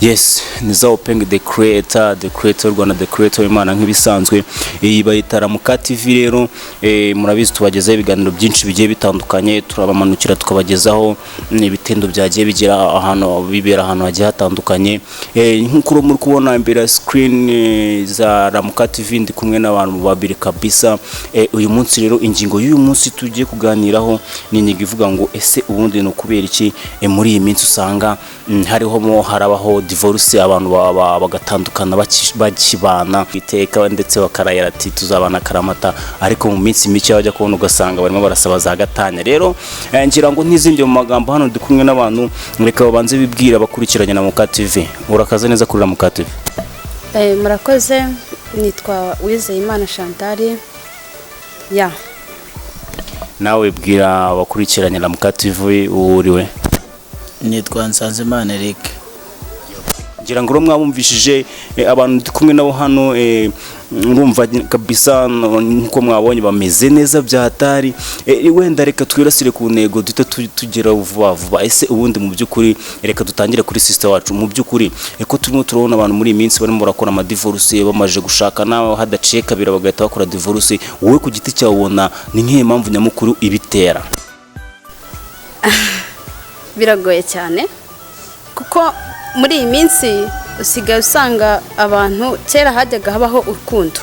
Yes, niza Open the creator Rwanda, the creator Imana nk'ibisanzwe. Iyi bayitara muka TV rero, murabizi tubagezaho ibiganiro byinshi bigiye bitandukanye, turabamanukira tukabagezaho ibitendo byagiye bigira ahantu bibera ahantu hagiye hatandukanye. Nk'uko muri kubona imbere ya screen za Ramuka TV ndi kumwe n'abantu babiri kabisa. Uyu munsi rero ingingo y'uyu munsi tugiye kuganiraho ni inyigo ivuga ngo ese ubundi no kubera iki muri iyi minsi usanga harabaho divorce, abantu bagatandukana bakibana iteka ndetse bakarayira ati tuzabana karamata, ariko mu minsi mike bajya kubona ugasanga barimo barasaba za gatanya. Rero ngira ngo ntizimbye mu magambo hano ndi kumwe n'abantu, reka babanze bibwira bakurikiranye na Muka TV. Urakaze neza kuri Muka TV. Murakoze, nitwa Ziyiminsi Chantal. Nawe bwira bakurikiranye na Muka TV uriwe. Nitwa Nsanzimana Eric. Ngira ngo mwabumvishije abantu ndi kumwe nabo hano, ngumva kabisa nko mwabonye bameze neza byahatari. Wenda reka twirasire ku ntego duta tugera vuba. Ese ubundi mu byukuri reka dutangire kuri sister wacu. Mu byukuri eko turimo turabona abantu muri iminsi barimo barakora ama divorce, bamaje gushaka nawe hadaciye kabira bagahita bakora divorce. Wowe ku giti cyawe ubona ni nk'ihe mpamvu nyamukuru ibitera? Biragoye cyane kuko muri iyi minsi usigaye usanga abantu kera hajyaga habaho urukundo.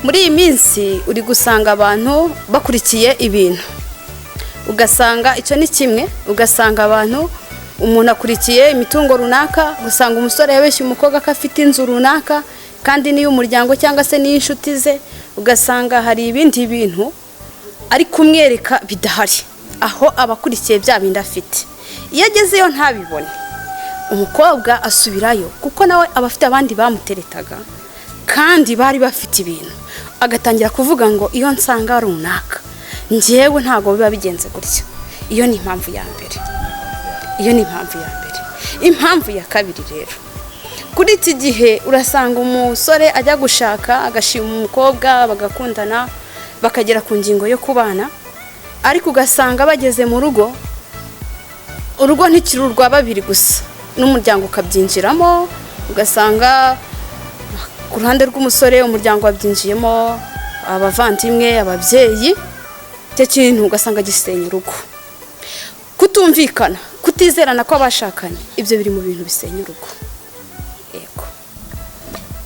Muri iyi minsi uri gusanga abantu bakurikiye ibintu, ugasanga icyo ni kimwe, ugasanga abantu umuntu akurikiye imitungo runaka, gusanga umusore yabeshye umukobwa ko afite inzu runaka kandi niyo umuryango cyangwa se niyo inshuti ze, ugasanga hari ibindi bintu ari kumwereka bidahari aho abakurikiye bya bindi afite. Iyo agezeyo ntabibone, umukobwa asubirayo kuko nawe abafite abandi bamuteretaga kandi bari bafite ibintu, agatangira kuvuga ngo iyo nsanga runaka njyewe ntago biba bigenze gutya. Iyo ni impamvu ya mbere. Impamvu ya kabiri rero, kuri iki gihe urasanga umusore ajya gushaka agashima umukobwa, bagakundana bakagera ku ngingo yo kubana, ariko ugasanga bageze mu rugo, urugo ntikirurwa babiri gusa, n'umuryango ukabyinjiramo. Ugasanga ku ruhande rw'umusore umuryango wabyinjiyemo, abavandimwe, ababyeyi, cyo kintu ugasanga gisenya urugo. Kutumvikana, kutizerana kw'abashakanye, ibyo biri mu bintu bisenya urugo. Yego.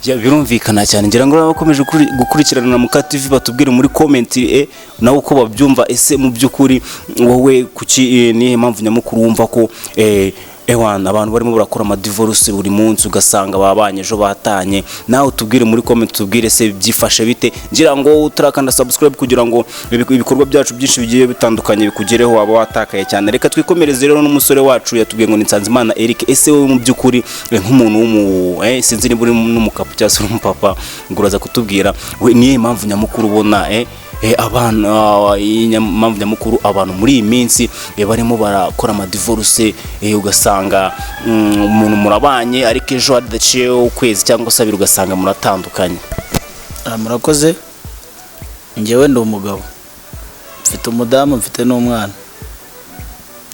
Birumvikana cyane. Ngira ngo bakomeje gukurikirana na Muka TV batubwire muri comment nawe uko babyumva. Ese mu byukuri wowe kuki ni impamvu nyamukuru wumva ko abantu barimo barakora ama divorce buri munsi ugasanga babanye ejo batanye? Nawe tubwire muri comment, tubwire se byifashe bite. Ngira ngo utarakanda subscribe kugira ngo ibikorwa byacu byinshi bigiye bitandukanye bikugereho waba watakaye cyane. Reka twikomereze rero n'umusore wacu yatubwiye ngo ni Nsanzimana Eric. Ese wowe mu byukuri nk'umuntu sinzi ni buri n'umukapa cyangwa se umupapa, nguraza kutubwira we niye impamvu nyamukuru ubona impamvu nyamukuru abantu muri iyi minsi barimo barakora ama divorce, ugasanga umuntu murabanye ariko ejo hadaciye ukwezi cyangwa se abiri ugasanga muratandukanye. Murakoze. Njyewe ndi umugabo, mfite umudamu, mfite n'umwana.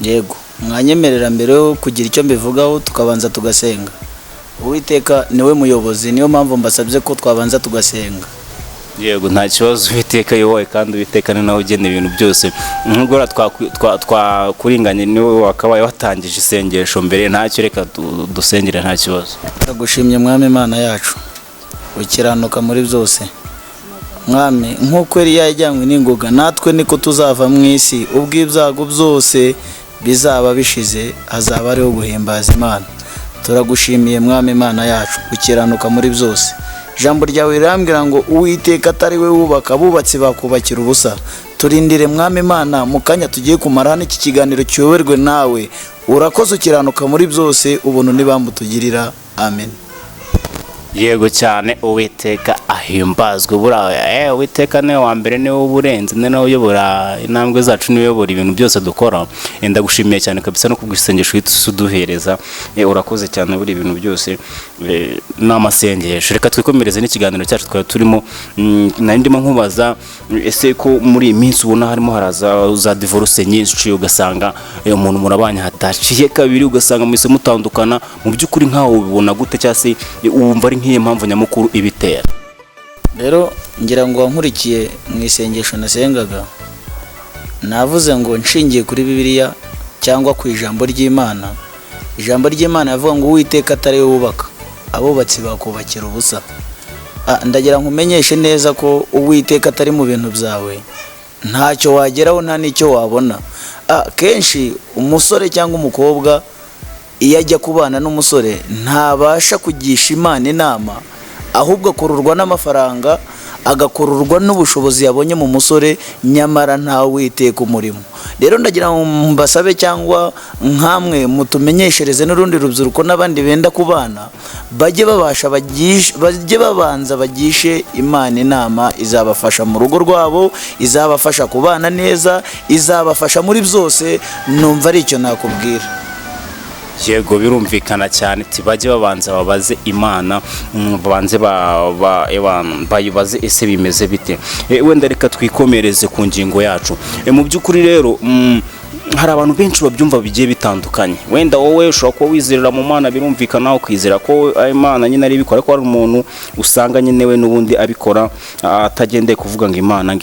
Yego, mwanyemerera mbere yo kugira icyo mbivugaho tukabanza tugasenga. Uwiteka niwe muyobozi, niyo mpamvu mbasabye ko twabanza tugasenga. Yego, nta kibazo. Uwiteka yowe kandi Uwiteka ni nawe ugena ibintu byose. Nk'ubwo twakuringanye niwe wakabaye watangije isengesho mbere, ntacyo reka dusengere nta kibazo. Ndagushimye Mwami Imana yacu, ukiranuka muri byose. Mwami, nk'uko yari yajyanywe n'ingoga, natwe niko tuzava mu isi. Ubw'ibyago byose bizaba bishize, hazaba ariho guhimbaza Imana. Turagushimiye Mwami Imana yacu, ukiranuka muri byose. Ijambo ryawe rirambwira ngo Uwiteka atari we wubaka, abubatsi bakubakira ubusa. Turindire Mwami Imana mu kanya tugiye kumara n'iki kiganiro cyoberwe nawe. Urakoze, ukiranuka muri byose, ubuntu n'ibambu tugirira. Amen. yego cyane. Uwiteka ahimbazwe buriya Uwiteka niwe wa mbere, niwe uburenze, niwe uyobora intambwe zacu, niwe uyobora ibintu byose dukora. Ndagushimiye cyane kabisa no kubwisengesho uduhereza. Urakoze cyane buri ibintu byose n'amasengesho. Reka twikomereze n'ikiganiro cyacu twari turimo. Nari ndimo nkubaza ese ko muri iyi minsi ubona harimo haraza za divorce nyinshi, ugasanga umuntu murabanye hataciye kabiri, ugasanga mwese mutandukana. Mu by'ukuri nkaho ubibona gute, cyangwa se wumva ari nk'iyo mpamvu nyamukuru ibitera? rero ngira ngo wankurikiye mu isengesho nasengaga, navuze ngo nshingiye kuri Bibiliya cyangwa ku ijambo ry'Imana. Ijambo ry'Imana yavuga ngo Uwiteka atari we wubaka, abubatsi bakubakira ubusa. Ndagira nkumenyeshe neza ko Uwiteka atari mu bintu byawe, ntacyo wageraho, nta n'icyo wabona. Kenshi umusore cyangwa umukobwa iyo ajya kubana n'umusore ntabasha kugisha Imana inama, ahubwo akururwa n'amafaranga, agakururwa n'ubushobozi yabonye mu musore, nyamara nta Uwiteka umurimo. Rero ndagira ngo mbasabe cyangwa nkamwe mutumenyeshereze n'urundi rubyiruko n'abandi benda kubana, bajye babanza bagishe Imana inama, izabafasha mu rugo rwabo, izabafasha kubana neza, izabafasha muri byose. Numva ari icyo nakubwira. Yego birumvikana cyane, tibajye babanza babaze Imana, babanze bayibaze ese bimeze bite. Wenda reka twikomereze ku ngingo yacu. Mu by'ukuri rero hari abantu benshi babyumva bigiye bitandukanye. Wenda wowe ushobora kuba wizerera mu Mana, birumvikana ukwizera ko Imana nyine ari bikora, ko hari umuntu usanga nyine we n'ubundi abikora atagendeye kuvuga ngo Imana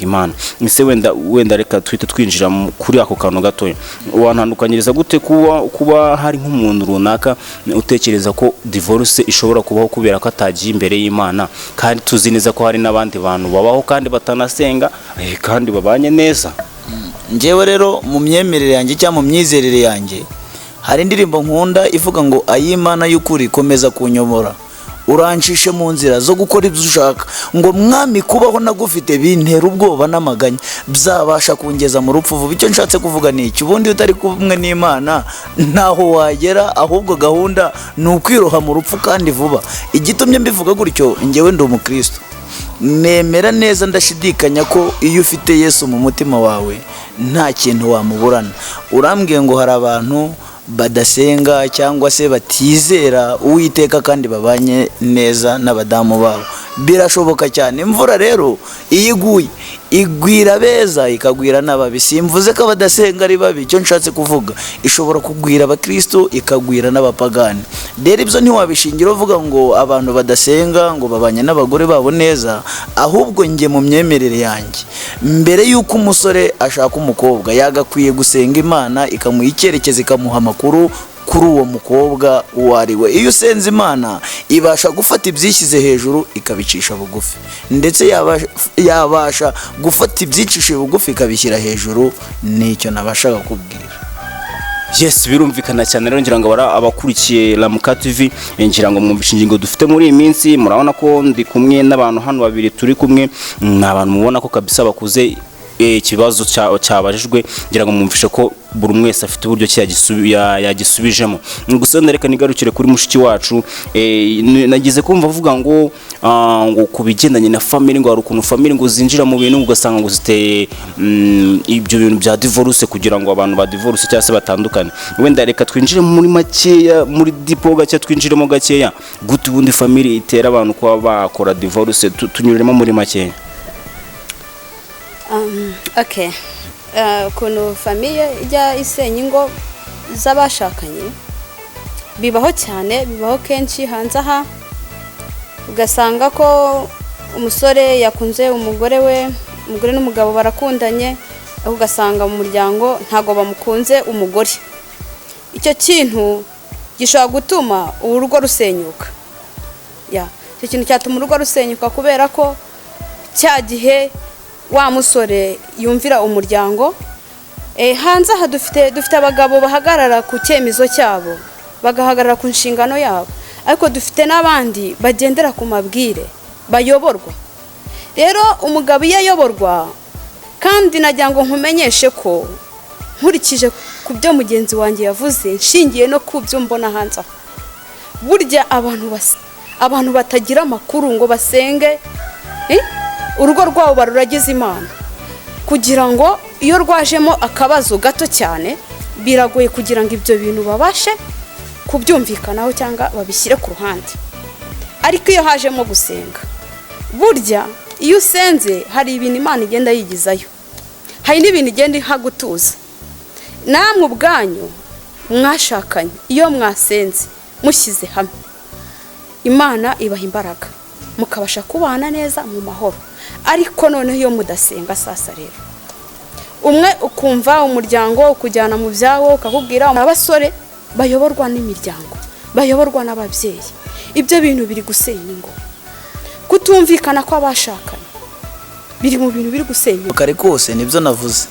ese wenda reka twite twinjira kuri ako kantu gatoya. Wantandukanyiriza gute kuba hari nk'umuntu runaka utekereza ko divorce ishobora kubaho kubera ko atagiye imbere y'Imana, kandi tuzi neza ko hari n'abandi bantu babaho kandi batanasenga kandi babanye neza? Njyewe rero mu myemerere yanjye cyangwa mu myizerere yanjye, hari indirimbo nkunda ivuga ngo ay'Imana y'ukuri komeza kunyobora, urancishe mu nzira zo gukora ibyo ushaka, ngo mwami kubaho nagufite bintera ubwoba n'amaganya, byabasha kungeza mu rupfu vuba. Icyo nshatse kuvuga ni iki? Ubundi utari kumwe n'Imana ntaho wagera, ahubwo gahunda ni ukwiroha mu rupfu kandi vuba. Igitumye mbivuga gutyo, njyewe ndi umukristo, nemera neza ndashidikanya ko iyo ufite Yesu mu mutima wawe nta kintu wamuburana. Urambwiye ngo hari abantu badasenga cyangwa se batizera Uwiteka kandi babanye neza n'abadamu babo. Birashoboka cyane. Imvura rero iyo iguye igwira beza ikagwira n'ababi. Simvuze ko abadasenga ari babi, icyo nshatse kuvuga ishobora kugwira abakristo ikagwira n'abapagani. Rero ibyo ntiwabishingira uvuga ngo abantu badasenga ngo babanye n'abagore babo neza, ahubwo njye mu myemerere yanjye, mbere y'uko umusore ashaka umukobwa yagakwiye gusenga Imana ikamuha icyerekezo, ikamuha amakuru kuri uwo mukobwa uwo ari we. Iyo usenze Imana ibasha gufata ibyishyize hejuru ikabicisha bugufi, ndetse yabasha gufata ibyicishije bugufi ikabishyira hejuru. Nicyo nabashaga kubwira. Yes, birumvikana cyane. Rero ngira ngo abakurikiye Ramuka TV, ngira ngo mwumvishe ingingo dufite muri iyi minsi. Murabona ko ndi kumwe n'abantu hano babiri turi kumwe, n'abantu mubona ko kabisa bakuze ikibazo cyabajijwe. Ngira ngo mwumvishe ko buri umwe wese afite uburyo yagisubijemo. Gusa ndareka nigarukire kuri mushiki wacu. Nagize kumva avuga ngo kubigendanye na family, ngo hari ukuntu family ngo zinjira mu bintu ugasanga ngo ziteye ibyo bintu bya divorce kugira ngo abantu ba divorce cyangwa se batandukane. Wenda reka twinjire muri makeya, muri dipo gake twinjiremo gakeya, gute ubundi family itera abantu kuba bakora divorce, tunyuremo muri makeya. Okay. Ukuntu famiye ijya isenya ingo z'abashakanye bibaho cyane, bibaho kenshi hanze aha. Ugasanga ko umusore yakunze umugore we, umugore n'umugabo barakundanye, aho ugasanga mu muryango ntago bamukunze umugore. Icyo kintu gishobora gutuma urugo rusenyuka. Icyo kintu cyatuma urugo rusenyuka kubera ko cya gihe wa musore yumvira umuryango. Hanze aha dufite abagabo bahagarara ku cyemezo cyabo, bagahagarara ku nshingano yabo, ariko dufite n'abandi bagendera ku mabwire, bayoborwa. Rero umugabo iyo ayoborwa, kandi nagira ngo nkumenyeshe ko nkurikije ku byo mugenzi wanjye yavuze, nshingiye no ku byo mbona hanze aha, burya abantu batagira amakuru ngo basenge urugo rwabo baruragize Imana, kugira ngo iyo rwajemo akabazo gato cyane biragoye kugira ngo ibyo bintu babashe kubyumvikanaho cyangwa babishyire ku ruhande. Ariko iyo hajemo gusenga, burya iyo usenze hari ibintu Imana igenda yigizayo, hari n'ibintu igenda ihagutuza. Namwe ubwanyu mwashakanye iyo mwasenze mushyize hamwe, Imana ibaha imbaraga mukabasha kubana neza mu mahoro. Ariko noneho iyo mudasenga sasa rero, umwe ukumva umuryango ukujyana mu byawo, ukakubwira abasore bayoborwa n'imiryango, bayoborwa n'ababyeyi, ibyo bintu biri gusenya ingo. Kutumvikana kw'abashakanye biri mu bintu biri gusenya. Kare kose nibyo navuze,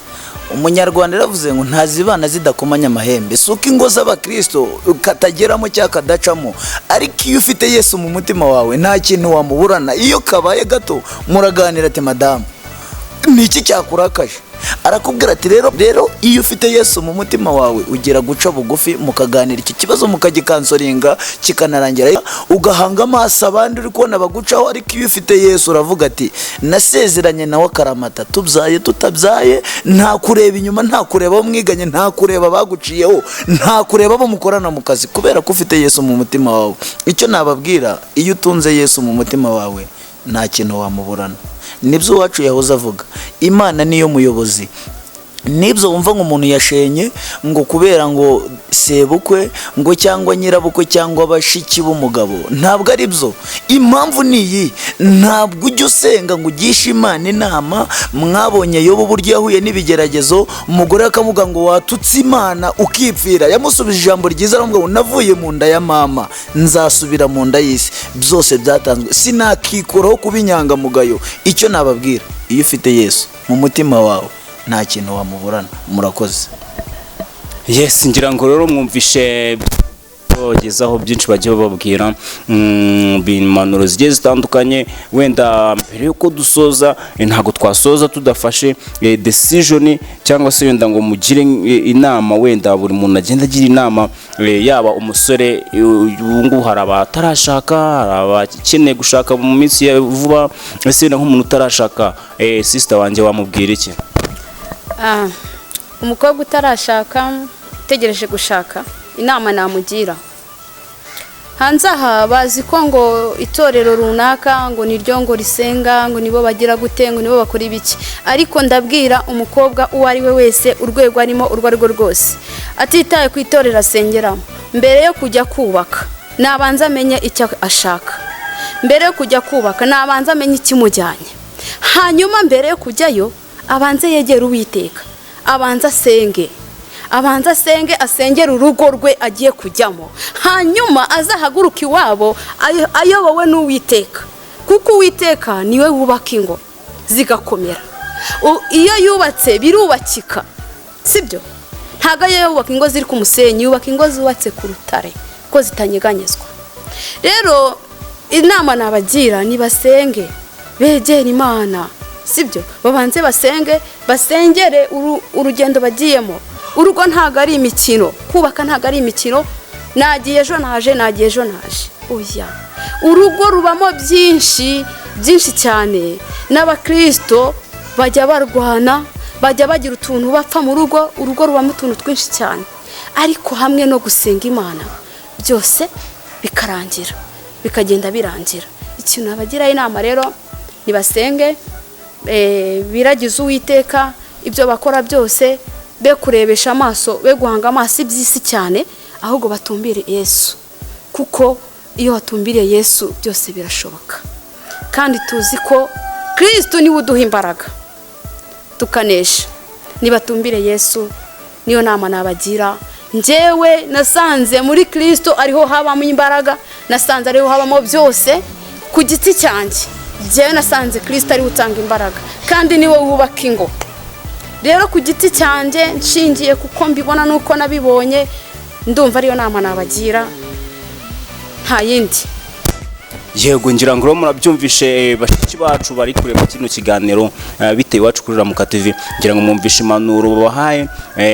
umunyarwanda yaravuze ngo ntazibana zidakomanya amahembe. Suko ingo z'abakristo katageramo cyangwa kadacamo, ariko iyo ufite Yesu mu mutima wawe nta kintu wamuburana. Iyo kabaye gato muraganira ati madamu niki cyakurakaje, arakubwira ati rero iyo ufite Yesu mu mutima wawe ugira guca bugufi, mukaganira iki kibazo mukagikansoringa kikanarangira, ugahanga amaso abandi uri kubona bagucaho. Ariko iyo ufite Yesu uravuga ati nasezeranye nawe akaramata, tubyaye tutabyaye, nta kureba inyuma, nta kureba abo mwiganye, nta kureba baguciyeho, nta kureba abo mukorana mu kazi, kubera ko ufite Yesu mu mutima wawe. Icyo nababwira, iyo utunze Yesu mu mutima wawe nta kintu wamuburana. Nibyo wacu yahoze avuga, Imana niyo muyobozi. Nibyo wumva nk'umuntu yashenye ngo kubera ngo sebukwe ngo cyangwa nyirabukwe cyangwa bashiki b'umugabo, ntabwo ari byo. Impamvu niyi, ntabwo ujya usenga ngo ugishe Imana inama. Mwabonye Yobu uburyo yahuye n'ibigeragezo, umugore akamuga ngo watutse Imana ukipfira, yamusubije ijambo ryiza aramubwira ngo navuye mu nda ya mama nzasubira mu nda y'isi. Byose byatanzwe, sinakikuraho kuba inyangamugayo. Icyo nababwira, iyo ufite Yesu mu mutima wawe nta kintu wamuburana. Murakoze. Yes, ngira ngo rero mwumvishe bagezaho byinshi bagiye bababwira impanuro zigiye zitandukanye. Wenda mbere yuko dusoza, ntago twasoza tudafashe decision cyangwa se wenda ngo mugire inama. Wenda buri muntu agenda agira inama, yaba umusore ubungu, hari abatarashaka, hari abakeneye gushaka mu minsi ya vuba. Ese wenda nk'umuntu utarashaka, sister wanjye wamubwira iki? Umukobwa utarashaka utegereje gushaka, inama namugira, hanze aha bazi ko ngo itorero runaka ngo niryo ngo risenga, ngo nibo bagira gute, ngo nibo bakora ibiki. Ariko ndabwira umukobwa uwo ari we wese, urwego arimo urwo ari rwo rwose, atitaye ku itorero asengeramo, mbere yo kujya kubaka nabanza amenye icyo ashaka. Mbere yo kujya kubaka nabanza amenye ikimujyanye. Hanyuma mbere yo kujyayo abanze yegera Uwiteka, abanza asenge, asengera urugo rwe agiye kujyamo. Hanyuma azahaguruka iwabo ayobowe n'Uwiteka, kuko Uwiteka niwe wubaka ingo zigakomera. Iyo yubatse birubakika, sibyo? Ntago yubaka ingo ziri ku musenyi, yubaka ingo zubatse ku rutare ko zitanyeganyezwa. Rero inama nabagira ni basenge, begera Imana, sibyo? Babanze basengere urugendo bagiyemo. Urugo ntago ari imikino, kubaka ntago ari imikino, nagiye ejo naje. Oya, urugo rubamo byinshi cyane. N'abakristo bajya barwana, bajya bagira utuntu bapfa mu rugo. Urugo rubamo utuntu twinshi cyane, ariko hamwe no gusenga Imana byose bikarangira, bikagenda birangira. Ikintu nabagira inama rero, nibasenge, biragize Uwiteka, ibyo bakora byose be kurebesha amaso, be guhanga amaso iby'isi cyane, ahubwo batumbire Yesu, kuko iyo watumbiriye Yesu byose birashoboka. Kandi tuzi ko Kristo niwe uduha imbaraga tukanesha. Nibatumbire Yesu, niyo nama nabagira. Njyewe nasanze muri Kristo ariho habamo imbaraga, nasanze ariho habamo byose. Ku giti cyanjye njyewe nasanze Kristo ariwe utanga imbaraga, kandi niwe wubaka ingo. Rero ku giti cyanjye nshingiye kuko mbibona nuko nabibonye, ndumva ariyo nama nabagira, nta yindi. yego ngira ngo murabyumvishe bashiki bacu bari kureba kino kiganiro bitewe iwacu kuri Ramuka TV, ngira ngo mwumvishe impanuro babahaye,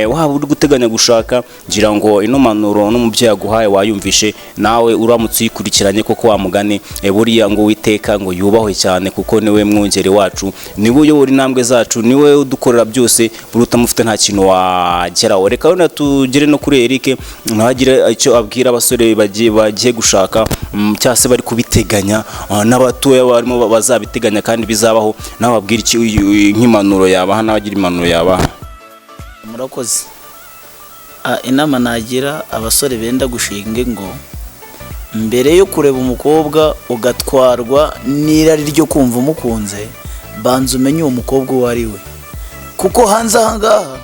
waba uri guteganya gushaka, ngira ngo ino mpanuro n'umubyeyi aguhaye wayumvishe nawe uramutse uyikurikiranye koko wamugane, buriya ngo Uwiteka ngo yubahwe cyane kuko niwe mwungeri wacu, niwe uyobora intambwe zacu, niwe udukorera byose, buri utamufite nta kintu wageraho. Reka wenda tugere no kuri Eric nagira icyo abwira abasore bagiye gushaka cyangwa se bari kubiteganya, n'abatoya barimo bazabiteganya kandi bizabaho, nawe abwira iki nk'impanuro yabaha n'abagira impanuro yabaha. Murakoze. Inama nagira abasore benda gushinga ngo mbere yo kureba umukobwa ugatwarwa n'irari ryo kumva umukunze, banza umenye uwo mukobwa uwo ari we, kuko hanze aha ngaha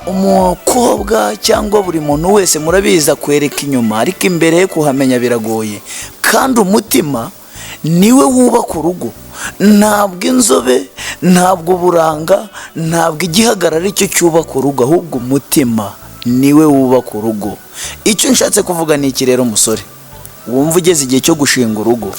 umukobwa cyangwa buri muntu wese murabiza kwereka inyuma, ariko imbere ye kuhamenya biragoye, kandi umutima niwe wubaka urugo, ntabwo inzobe, ntabwo buranga, ntabwo igihagarara icyo cyubaka urugo, ahubwo umutima niwe wubaka urugo. Icyo nshatse kuvuga ni iki rero musore, wumva ugeze igihe cyo gushinga urugo,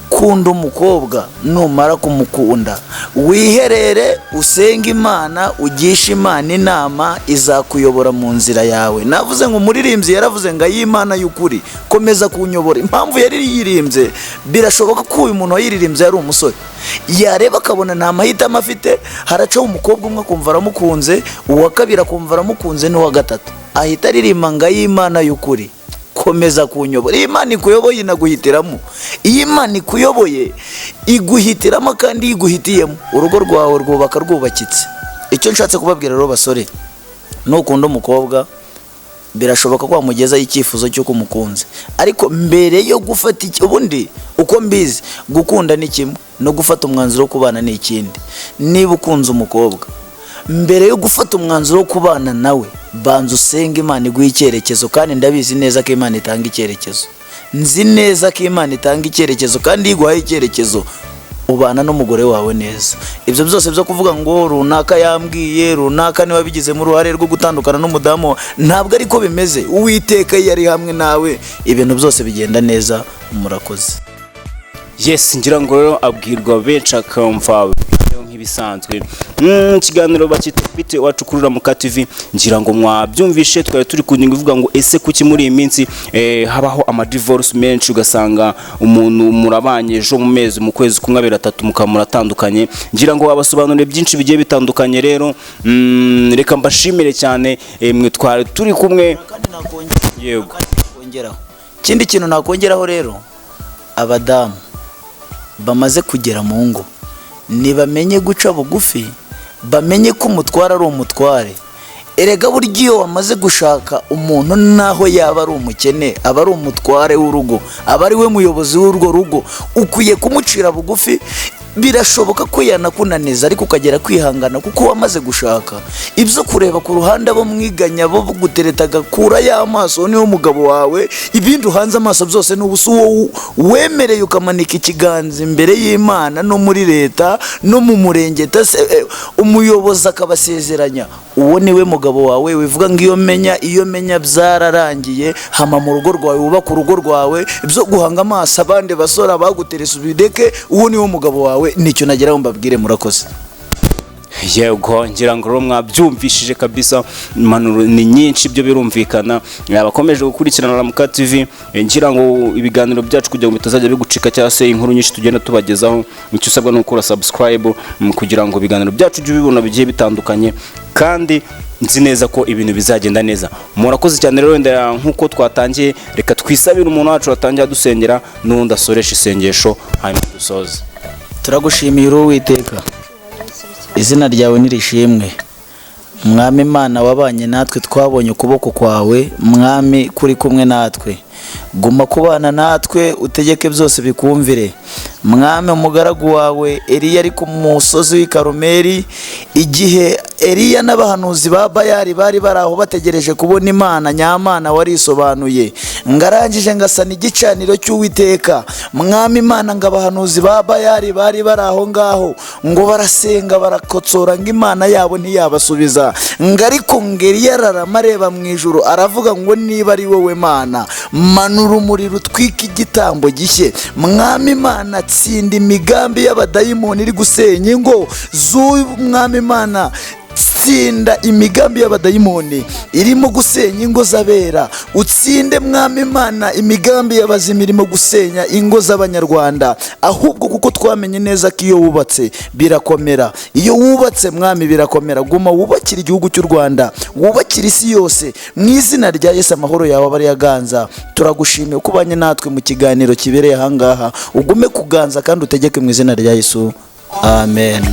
kunda umukobwa, numara kumukunda wiherere usenga Imana, ugisha Imana inama, izakuyobora mu nzira yawe. Navuze ngo umuririmbyi yaravuze ngo ay'Imana y'ukuri komeza kunyobora. Impamvu yari yirimbye, birashoboka ko uyu muntu wayiririmbye yari umusore, yareba akabona nta mahitamo afite, haracaho umukobwa umwe akumva aramukunze, uwa kabiri akumva aramukunze, n'uwa gatatu ahita aririmba ngo ay'Imana y'ukuri komeza kunyobora. Iyi Imana ikuyoboye inaguhitiramo, iyi Imana ikuyoboye iguhitiramo, kandi iguhitiyemo urugo rwawe rwubaka rwubakitse. Icyo nshatse kubabwira rero basore, nukunda umukobwa birashoboka ko wamugezaho icyifuzo cyo kumukunze, ariko mbere yo gufata ubundi uko mbizi gukunda ni kimwe, no gufata umwanzuro wo kubana ni ikindi. Niba ukunze umukobwa, mbere yo gufata umwanzuro wo kubana nawe, banza usenga Imana iguha icyerekezo, kandi ndabizi neza ko Imana itanga icyerekezo. Nzi neza ko Imana itanga icyerekezo, kandi iguhaye icyerekezo ubana n'umugore wawe neza. Ibyo byose byo kuvuga ngo runaka yambwiye, runaka niwe wabigizemo uruhare rwo gutandukana n'umudamu, ntabwo ariko bimeze. Uwiteka yari hamwe nawe, ibintu byose bigenda neza. Murakoze. Yes, ngira ngo rero abwirwa benshi akamva nk'ibisanzwe. Ikiganiro bakita bite iwacu kuri Ramuka TV, ngira ngo mwabyumvishe, twari turi kunyinga ivuga ngo ese kuki muri iyi minsi habaho ama divorce menshi, ugasanga umuntu murabanye ejo mu mezi mu kwezi kumwe abiri atatu mukamuratandukanye. Ngira ngo abasobanurire byinshi bigiye bitandukanye. Rero reka mbashimire cyane, mwe twari turi kumwe. Yego, ikindi kintu nakongeraho rero, abadamu bamaze kugera mu ngo nibamenye guca bugufi, bamenye ko umutware ari umutware. Erega burya iyo wamaze gushaka umuntu, naho yaba ari umukene, aba ari umutware w'urugo, aba ari we muyobozi w'urwo rugo, ukwiye kumucira bugufi. Birashoboka ko yanakunaniza, ariko ukagera kwihangana kuko wamaze gushaka. Ibyo kureba ku ruhande abo mwiganya bo guteretaga, kura y'amaso niwo mugabo wawe, ibintu hanze amaso byose n'ubusu. Wowe wemereye ukamanika ikiganza imbere y'Imana no muri leta no mu murenge, umuyobozi akabasezeranya, uwo niwe mugabo wawe. Wivuga ngo iyo menya byararangiye, hama mu rugo rwawe wubaka urugo rwawe. Ibyo guhanga amaso abandi basora baguteresa ubideke, uwo niwe mugabo wawe. Nicyo nagira ngo mbabwire. Murakoze. Yego, ngira ngo mwabyumvishije kabisa, impanuro ni nyinshi, byo birumvikana. Abakomeje gukurikirana Ramuka TV, ngira ngo ibiganiro byacu kugira ngo bitazajya bigucika, cyangwa se inkuru nyinshi tugenda tubagezaho, icyo usabwa no gukora subscribe kugira ngo ibiganiro byacu byo bibona bigiye bitandukanye, kandi nzi neza ko ibintu bizagenda neza. Murakoze cyane rero, ndera nkuko twatangiye, reka twisabire umuntu wacu watangiye dusengera, n'undi asoresha isengesho hanyuma dusoze. Turagushimiye Uwiteka, izina ryawe nirishimwe. Mwami Imana wabanye natwe, twabonye ukuboko kwawe. Mwami kuri kumwe natwe, guma kubana natwe, utegeke byose bikumvire. Mwami umugaragu wawe Eliya ari ku musozi w'i Karumeli, igihe Eliya n'abahanuzi ba Bayali bari bari aho bategereje kubona Imana nyamana warisobanuye, ngarangije ngasana igicaniro cy'Uwiteka. Mwami Imana, ngo abahanuzi ba Bayali bari bari aho ngaho ngo barasenga barakotsora ngo Imana yabo ntiyabasubiza. Ngo ariko Eliya ararama areba mu ijuru aravuga ngo niba ari wowe Mana, manura umuriro utwika igitambo gishye. Mwami Imana, tsinda imigambi y'abadayimoni iri gusenya ingo z'Umwami Imana, tsinda imigambi y'abadayimoni irimo gusenya ingo z'abera. Utsinde Mwami Imana imigambi y'abazima irimo gusenya ingo z'Abanyarwanda. Ahubwo kuko twamenye neza ko iyo wubatse birakomera, iyo wubatse Mwami birakomera. Guma wubakira igihugu cy'u Rwanda, wubakira isi yose, mu izina rya Yesu amahoro yawe abari yaganza. Turagushimiye ko ubanye natwe mu kiganiro kibereye ahangaha, ugume kuganza kandi utegeke mu izina rya Yesu, amen.